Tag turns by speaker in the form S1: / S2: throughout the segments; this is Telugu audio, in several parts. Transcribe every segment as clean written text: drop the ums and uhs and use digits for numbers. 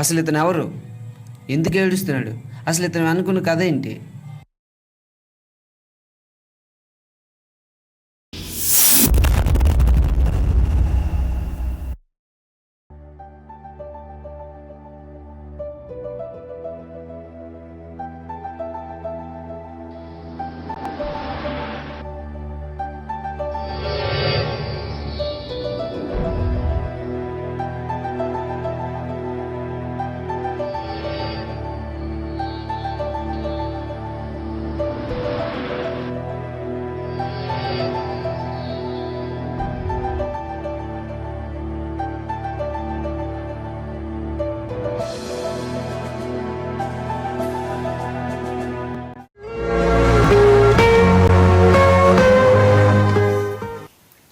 S1: అసలు ఇతను ఎవరు? ఎందుకు ఏడుస్తున్నాడు? అసలు ఇతను అనుకున్న కథ ఏంటి?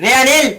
S1: రే అనిల్,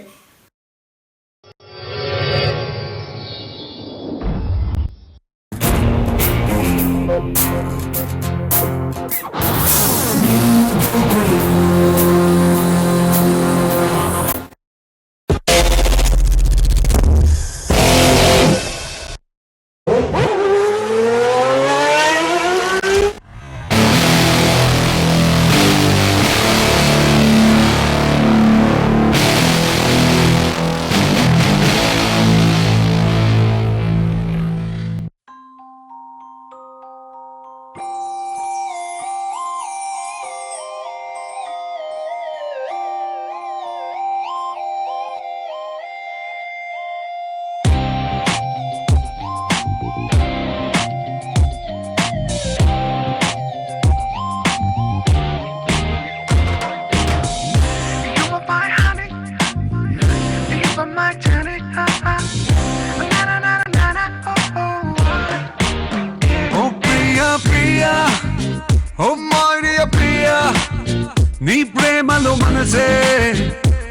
S2: నీ ప్రేమలో మనసే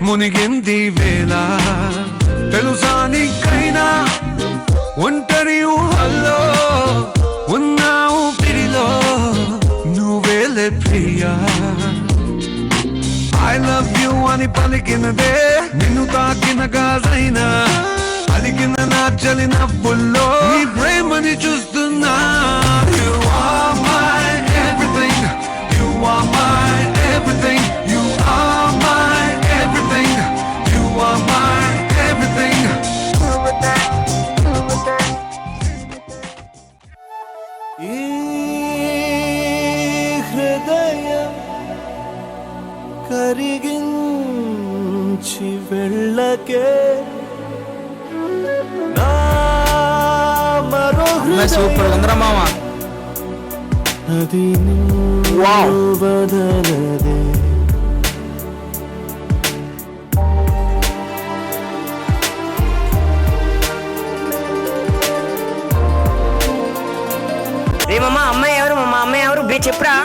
S2: మునిగింది వేళ తెలుసా నీకైనా ఒంటరి ఊహల్లో ఉన్నావు పిడిలో నువ్వేలే ప్రియా ఐ లవ్ యూ అని పలికినదే నిన్ను తాకిన గాజైనా అలిగిన నా చలి నవ్వుల్లో నీ ప్రేమని చూస్తున్నా You are my everything You are my everything You are my everything You are my everything ఈ హృదయం కరిగించి వెళ్ళకే నా మరో
S3: సూపర్ ఉందిరా మామ.
S2: అది నిన్ను బదలదే
S4: రే మామ, అమ్మాయి ఎవరు మామ? అమ్మాయి ఎవరు బే చెప్పురా.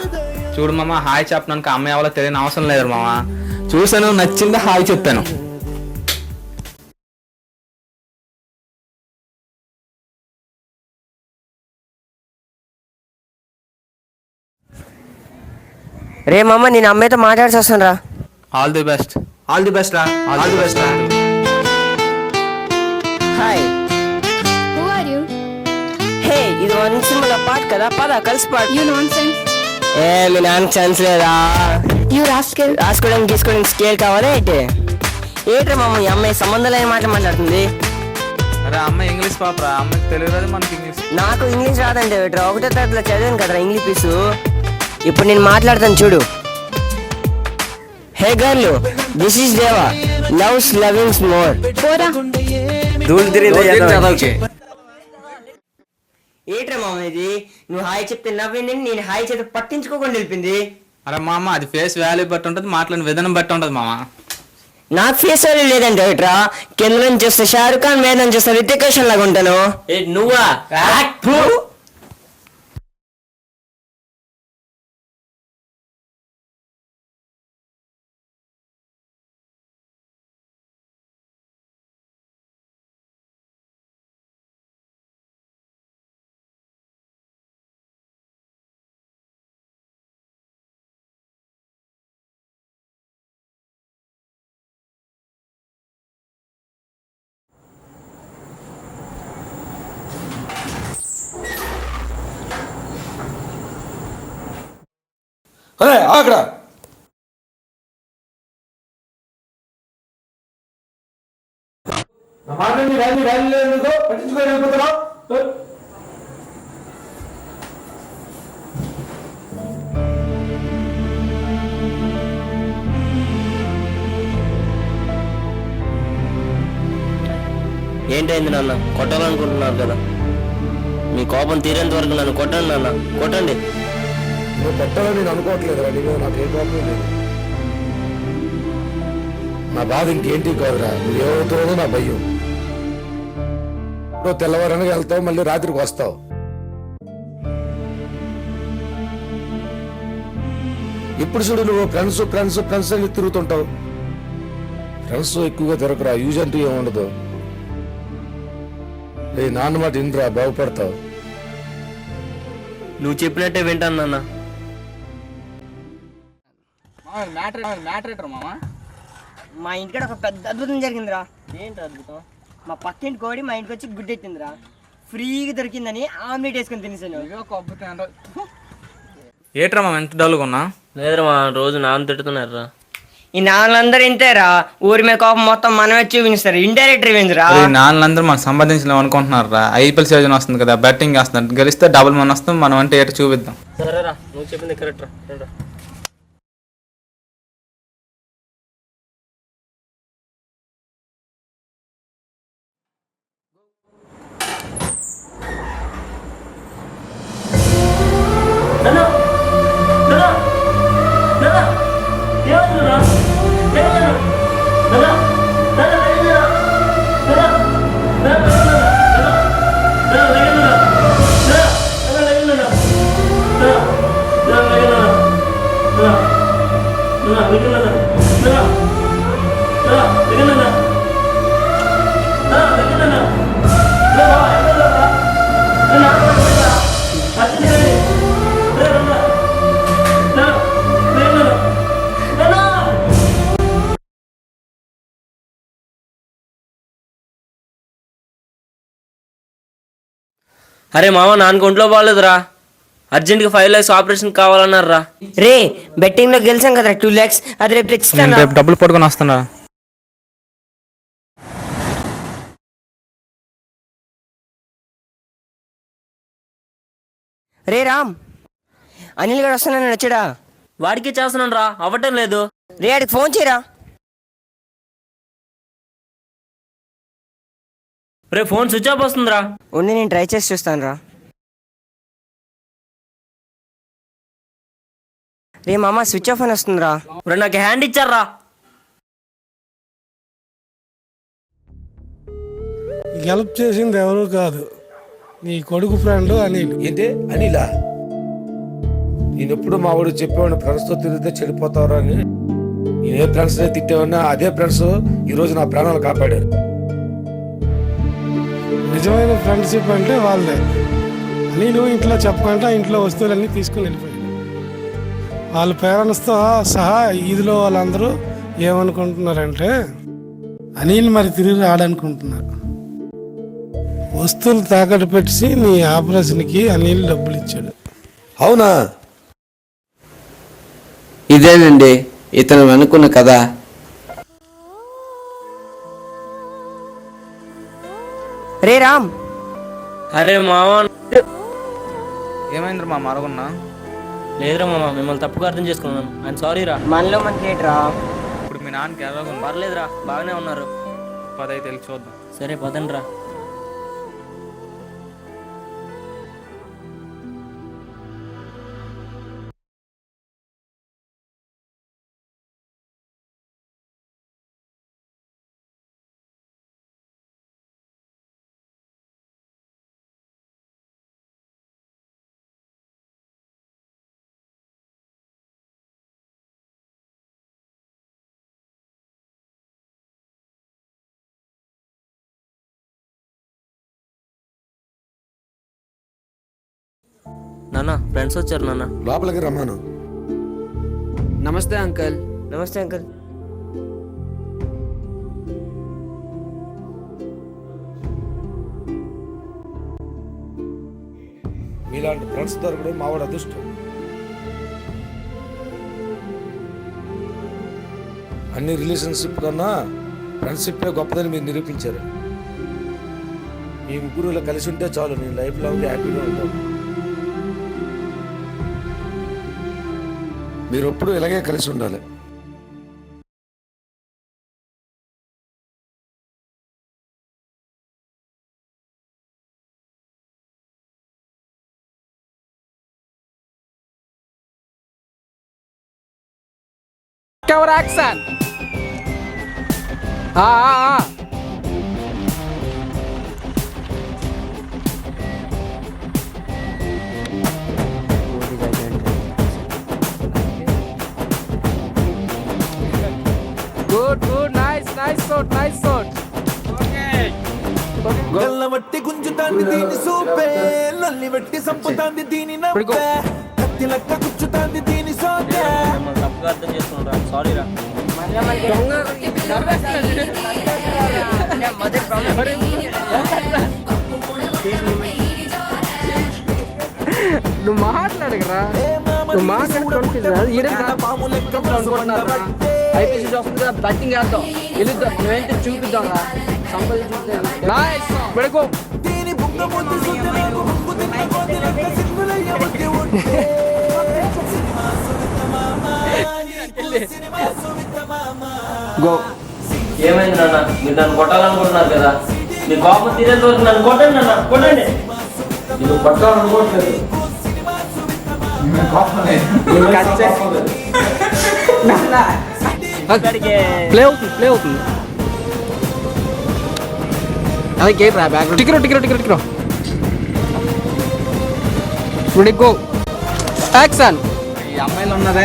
S3: చూడు మామ, హాయ్ చెప్పడానికి అమ్మాయి ఎవరో తెలియని అవసరం లేదు మామ. చూసాను, నచ్చింది, హాయ్ చెప్పాను.
S4: రే మామ, నేను అమ్మాయితో మాట్లాడాల్సి వస్తాను రా.
S3: All the best.
S1: All the best రా, ఆల్ ది బెస్ట్ రా.
S4: హాయ్.
S5: Who are you?
S4: హే, ఇది వన్ సినిమాలో పాట కదా, పద కలిసి పాడు.
S5: You nonsense.
S4: ఏ మీ నాన్న ఛాన్స్ లేదా?
S5: You rascal.
S4: రాసుకోవడానికి తీసుకోవడానికి స్కేల్ కావాలా ఏంటి? ఏంట్రా మామ, ఈ అమ్మాయి సంబంధం లేని మాట మాట్లాడుతుంది.
S3: అరే అమ్మాయి ఇంగ్లీష్ పాపరా, అమ్మాయికి తెలియదు రాదు, మనకి ఇంగ్లీష్.
S4: నాకు ఇంగ్లీష్ రాదంటే ఏమిట్రా? ఒకటో తరగతిలో చదివాను కదరా ఇంగ్లీష్ పీసు. ఇప్పుడు నేను మాట్లాడతాను చూడు. హే గర్ల్, దిస్ ఈస్ దేవా, లవ్స్ లవింగ్స్ మోర్.
S5: పోరా.
S1: ధూళి తిరిగి
S4: ఏంట్రా మామ ఇది? నువ్వు హాయ్ చెప్తే నవ్వింది, నేను హాయ్ చెప్తే పట్టించుకోకుండా వెళ్ళింది.
S3: అరే మామ, అది ఫేస్ వాల్యూ బట్టి ఉంటుంది, మాట్లాడిన విధానం బట్టి ఉంటుంది మామ.
S4: నాకు ఫేస్ వాల్యూ లేదంటే ఏమిట్రా? కింద నుంచి చూస్తే షారుఖ్ ఖాన్, మీద నుంచి చూస్తే రితిక్ రోషన్ లాగా ఉంటాను.
S1: నువ్వా?
S6: అరే అక్కడ
S4: ఏంటైంది నాన్న? కొట్టాలనుకుంటున్నారు కదా, మీ కోపం తీరేంత వరకు నన్ను కొట్టండి నాన్న, కొట్టండి.
S6: నువ్వు కొట్టాలని నేను అనుకోవట్లేదు నీ మీద నాకు ఏ ప్రాబ్లం లేదు. నా బాధ ఇంకేంటి కాదురా, నువ్వు ఏమవుతావో నా భయం. నువ్వు తెల్లవారనగా వెళ్తావు, మళ్ళీ రాత్రికి వస్తావు. ఇప్పుడు చూడు, నువ్వు ఫ్రెండ్స్ ఫ్రెండ్స్ ఫ్రెండ్స్ అని తిరుగుతుంటావు. ఫ్రెండ్స్ ఎక్కువగా తిరగరా, యూజ్ అంటూ ఏముండదు. నాన్న మాట ఇంద్రా, బాగుపడతావు.
S4: నువ్వు చెప్పినట్టే వింటాను నాన్న.
S7: మా ఇంటికాడ ఒక పెద్ద అద్భుతం జరిగిందిరా. ఏంటి అద్భుతం? మా పక్కింటి కోడి మా ఇంటికి వచ్చి గుడ్డెట్టిందిరా. ఫ్రీగా దొరికిందని ఆమ్లెట్ వేసుకొని తినేసాను.
S3: ఏట్రా మామ ఎంత డల్గా ఉన్నా?
S4: లేదురా మా, రోజు నాన్న తిడుతున్నారా.
S7: ఈ నాన్నలందరూ ఇంతేరా, ఊరి మీద కోపం మొత్తం మనమే చూపిస్తారు. ఇండైరెక్ట్ రివెంజ్ రా.
S3: నాన్నలందరూ మనకు సంపాదించలేము అనుకుంటున్నారా? ఐపీఎల్ సీజన్ వస్తుంది కదా, బెట్టింగ్ వేస్తున్నారు, గెలిస్తే డబుల్ మన వస్తాం, మనం అంటే ఏటో చూపిద్దాం.
S4: సరేరా, నువ్వు చెప్పింది కరెక్ట్ రా. అరే మామ, నాన్నకు ఒంట్లో బాగాలేదురా, అర్జెంట్గా 5 lakhs ఆపరేషన్ కావాలన్నారా.
S7: రే, బెట్టింగ్ లో గెలిచాం కదా 2 lakhs, అది రేపు తెచ్చిస్తాను.
S3: రేపు డబ్బులు పట్టుకొని వస్తున్నా.
S7: రే రామ్, అనిల్ గారు వస్తున్నాను వచ్చాడా?
S4: వాడికి చేస్తున్నాను రా, అవ్వటం లేదు.
S7: రే, ఆడికి ఫోన్ చేయరా.
S4: రే, ఫోన్ స్విచ్ ఆఫ్ వస్తుందిరా.
S7: ఉండి నేను ట్రై చేసి చూస్తాను రా. రే మామ, స్విచ్ ఆఫ్ అని వస్తుందిరా.
S4: రే, నాకు హ్యాండ్ ఇచ్చారా.
S8: హెల్ప్ చేసింది ఎవరు కాదు, నీ కొడుకు ఫ్రెండ్ అనిల్.
S6: ఏంటి అనిలా? నేను ఎప్పుడు మా వాడు చెప్పేవాడిని, ఫ్రెండ్స్తో తిరిగితే చెడిపోతారు అని. నేను ఏ ఫ్రెండ్స్ తిట్టేవాడినా అదే ఫ్రెండ్స్ ఈ రోజు నా ప్రాణాలు కాపాడారు.
S8: నిజమైన ఫ్రెండ్షిప్ అంటే వాళ్ళదే. అనిల్ ఇంట్లో చెప్పకుండా ఇంట్లో వస్తువులన్నీ తీసుకుని వెళ్ళిపోయాడు. వాళ్ళ పేరెంట్స్తో సహా ఈదిలో వాళ్ళందరూ ఏమనుకుంటున్నారంటే అనిల్ మరి తిరిగి రాడనుకుంటున్నారు. వస్తువులు తాకట్టు పెట్టి నీ ఆపరేషన్కి అనిల్ డబ్బులు ఇచ్చాడు.
S6: అవునా?
S1: ఇదేనండి ఇతను అనుకున్న కథ.
S7: రే రామ్,
S4: అరే మామ.
S3: ఏమైంది మా మరుగున్నా?
S4: లేదురా మామ, మిమ్మల్ని తప్పుగా అర్థం చేసుకున్నాను. ఆయన సారీ రా.
S7: మనలో మనకి ఏంట్రా?
S3: ఇప్పుడు మీ నాన్నకి ఎలాగ
S4: పర్లేదురా, బాగానే ఉన్నారు.
S3: పదైతే వెళ్ళి చూద్దాం.
S4: సరే పదండి రా. నాన్న, ఫ్రెండ్స్ వచ్చారు నాన్న.
S6: లోపలికి రమ్మాను.
S1: నమస్తే అంకల్.
S7: నమస్తే అంకుల్.
S6: మీలాంటి ఫ్రెండ్స్ దొరకడం మావాడు అదృష్టం. అన్ని రిలేషన్షిప్ కన్నా ఫ్రెండ్షిప్పే గొప్పదని మీరు నిరూపించారు. మీ ముగ్గురు ఇలా కలిసి ఉంటే చాలు, నేను లైఫ్ లాంగ్ హ్యాపీగా ఉంటాను. మీరు ఎప్పుడు ఇలాగే కలిసి ఉండాలి.
S9: యాక్షన్. Good nice shot.
S2: గల్లవట్టి గుంజుతాంది దీని సూపే, నల్లి వెట్టి సంపుతాంది దీని నవ్వే, కత్తి లెక్క గుచ్చుతాంది దీని సోకే.
S9: నువ్వు మాట్లాడగరా, నువ్వు ఐపీసీ వస్తుంది, బట్టింగ్ వేద్దాం, గెలుద్దాం, నువ్వేంటి చూపిద్దాం, పెడుకో.
S2: దీని బుగ్గ ముద్దు సుద్ది నాకు బుగ్గు తిన్న కోతి లెక్క సిగ్గులయ్య బుద్ధి ఉంటే.
S10: ఏమైంది నాన్న, మీరు నన్ను కొట్టాలనుకుంటున్నారు కదా, మీ కోపం తీరేంత వరకు నన్ను కొట్టండి నాన్న, కొట్టండి.
S3: నువ్వు పట్టాలనుకోవట్లేదు.
S9: ప్లే అవుతుంది. అదే గేమ్ రా, బ్యాక్ టికెట్ గో యాక్షన్.
S3: ఈ అమ్మాయిలు ఉన్నదే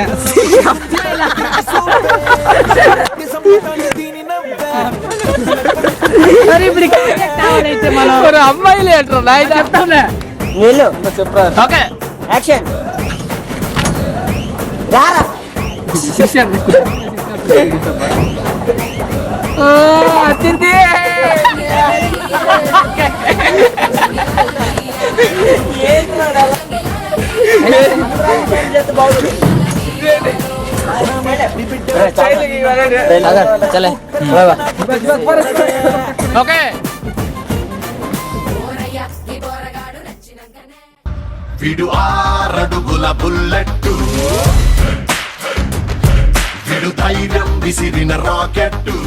S9: అమ్మాయిలు ఏంట్రా నా చెప్తానే.
S3: చెప్పరా.
S9: Okay
S7: action. రారా
S9: అతిథి.
S4: చలే
S9: ఓకే.
S2: విడు 6 అడుగుల బుల్లెట్టు, విడు ధైర్యం విసిరిన రాకెట్టు.